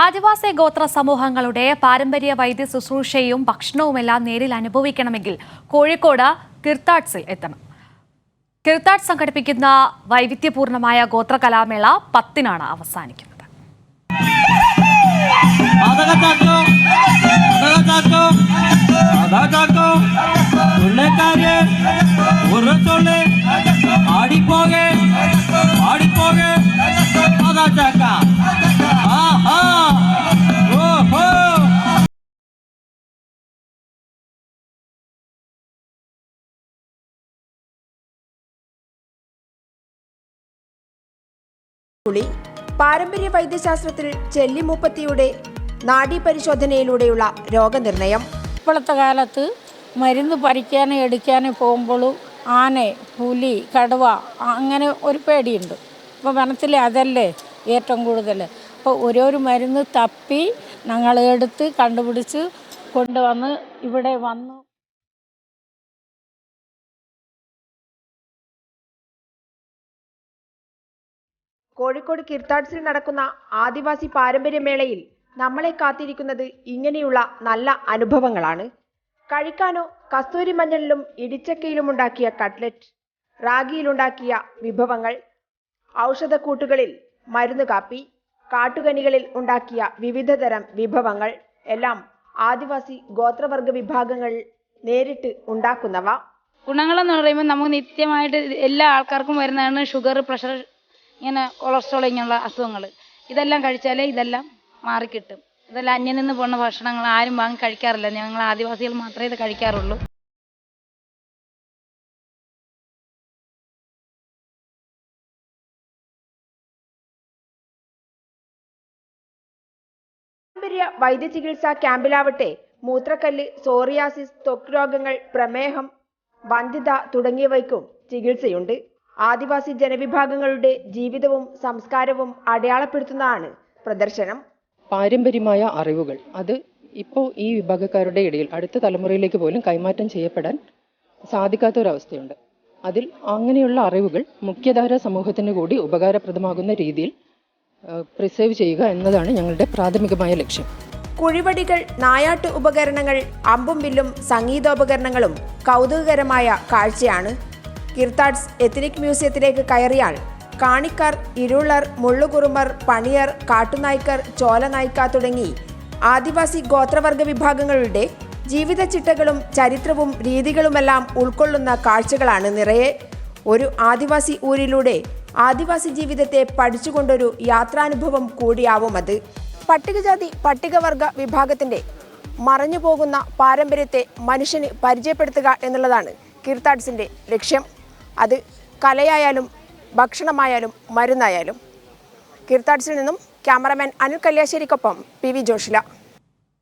ആദിവാസി ഗോത്ര സമൂഹങ്ങളുടെ പാരമ്പര്യ വൈദ്യ ശുശ്രൂഷയും ഭക്ഷണവുമെല്ലാം നേരിൽ അനുഭവിക്കണമെങ്കിൽ കോഴിക്കോട് കിർത്താഡ്സിൽ എത്തണം. കിർത്താഡ്സ് സംഘടിപ്പിക്കുന്ന വൈവിധ്യപൂർണമായ ഗോത്രകലാമേള 10-നാണ് അവസാനിക്കുന്നത്. പാരമ്പര്യ വൈദ്യശാസ്ത്രത്തിൽ ചെല്ലിമൂപ്പത്തിയുടെ നാഡീപരിശോധനയിലൂടെയുള്ള രോഗനിർണയം. ഇപ്പോഴത്തെ കാലത്ത് മരുന്ന് പറിക്കാനും എടുക്കാനും പോകുമ്പോൾ ആന, പുലി, കടുവ അങ്ങനെ ഒരു പേടിയുണ്ട്. ഇപ്പോൾ വനത്തിൽ അതല്ലേ ഏറ്റവും കൂടുതൽ. അപ്പോൾ ഓരോരോ മരുന്ന് തപ്പി ഞങ്ങൾ എടുത്ത് കണ്ടുപിടിച്ച് കൊണ്ടുവന്ന് ഇവിടെ വന്നു. കോഴിക്കോട് കിർത്താഡ്സിൽ നടക്കുന്ന ആദിവാസി പാരമ്പര്യമേളയിൽ നമ്മളെ കാത്തിരിക്കുന്നത് ഇങ്ങനെയുള്ള നല്ല അനുഭവങ്ങളാണ്. കഴിക്കാനോ കസ്തൂരി മഞ്ഞളിലും ഇടിച്ചക്കയിലും ഉണ്ടാക്കിയ കട്ട്ലറ്റ്, റാഗിയിലുണ്ടാക്കിയ വിഭവങ്ങൾ, ഔഷധക്കൂട്ടുകളിൽ മരുന്ന് കാപ്പി, കാട്ടുകനികളിൽ ഉണ്ടാക്കിയ വിവിധതരം വിഭവങ്ങൾ എല്ലാം ആദിവാസി ഗോത്രവർഗ വിഭാഗങ്ങൾ നേരിട്ട് ഉണ്ടാക്കുന്നവ. ഗുണങ്ങളെന്ന് പറയുമ്പോൾ നമുക്ക് നിത്യമായിട്ട് എല്ലാ ആൾക്കാർക്കും വരുന്നതാണ് ഷുഗർ, പ്രഷർ, ഇങ്ങനെ കൊളസ്ട്രോൾ, ഇങ്ങനെയുള്ള അസുഖങ്ങൾ. ഇതെല്ലാം കഴിച്ചാലേ ഇതെല്ലാം മാറിക്കിട്ടും. ഇതെല്ലാം അന്യം നിന്ന് പോകുന്ന ഭക്ഷണങ്ങൾ ആരും വാങ്ങി കഴിക്കാറില്ല. ഞങ്ങൾ ആദിവാസികൾ മാത്രമേ ഇത് കഴിക്കാറുള്ളൂ. പാരമ്പര്യ വൈദ്യ ചികിത്സാ ക്യാമ്പിലാവട്ടെ മൂത്രക്കല്ല്, സോറിയാസിസ്, ത്വക്ക് രോഗങ്ങൾ, പ്രമേഹം, വന്ധ്യത തുടങ്ങിയവയ്ക്കും ചികിത്സയുണ്ട്. ആദിവാസി ജനവിഭാഗങ്ങളുടെ ജീവിതവും സംസ്കാരവും അടയാളപ്പെടുത്തുന്നതാണ് പ്രദർശനം. പാരമ്പര്യമായ അറിവുകൾ അത് ഇപ്പോൾ ഈ വിഭാഗക്കാരുടെ ഇടയിൽ അടുത്ത തലമുറയിലേക്ക് പോലും കൈമാറ്റം ചെയ്യപ്പെടാൻ സാധിക്കാത്തൊരവസ്ഥയുണ്ട്. അതിൽ അങ്ങനെയുള്ള അറിവുകൾ മുഖ്യധാര സമൂഹത്തിന് കൂടി ഉപകാരപ്രദമാകുന്ന രീതിയിൽ പ്രിസേർവ് ചെയ്യുക എന്നതാണ് ഞങ്ങളുടെ പ്രാഥമികമായ ലക്ഷ്യം. കുഴിവടികൾ, നായാട്ട് ഉപകരണങ്ങൾ, അമ്പും വില്ലും സംഗീതോപകരണങ്ങളും കൗതുകകരമായ കാഴ്ചയാണ്. കിർത്താഡ്സ് എത്നിക് മ്യൂസിയത്തിലേക്ക് കയറിയാൽ കാണിക്കാർ, ഇരുളർ, മുള്ളുകുറുമർ, പണിയർ, കാട്ടുനായ്ക്കർ, ചോലനായ്ക്ക തുടങ്ങി ആദിവാസി ഗോത്രവർഗ വിഭാഗങ്ങളുടെ ജീവിത ചിട്ടകളും ചരിത്രവും രീതികളുമെല്ലാം ഉൾക്കൊള്ളുന്ന കാഴ്ചകളാണ് നിറയെ. ഒരു ആദിവാസി ഊരിലൂടെ ആദിവാസി ജീവിതത്തെ പഠിച്ചുകൊണ്ടൊരു യാത്രാനുഭവം കൂടിയാവും അത്. പട്ടികജാതി പട്ടികവർഗ വിഭാഗത്തിൻ്റെ മറഞ്ഞുപോകുന്ന പാരമ്പര്യത്തെ മനുഷ്യന് പരിചയപ്പെടുത്തുക എന്നുള്ളതാണ് കിർത്താഡ്സിൻ്റെ ലക്ഷ്യം. അത് കലയായാലും ഭക്ഷണമായാലും മരുന്നായാലും. കിർത്താഡ്സിൽ നിന്നും ക്യാമറമാൻ അനിൽ കല്യാശ്ശേരിക്കൊപ്പം PV ജോഷില.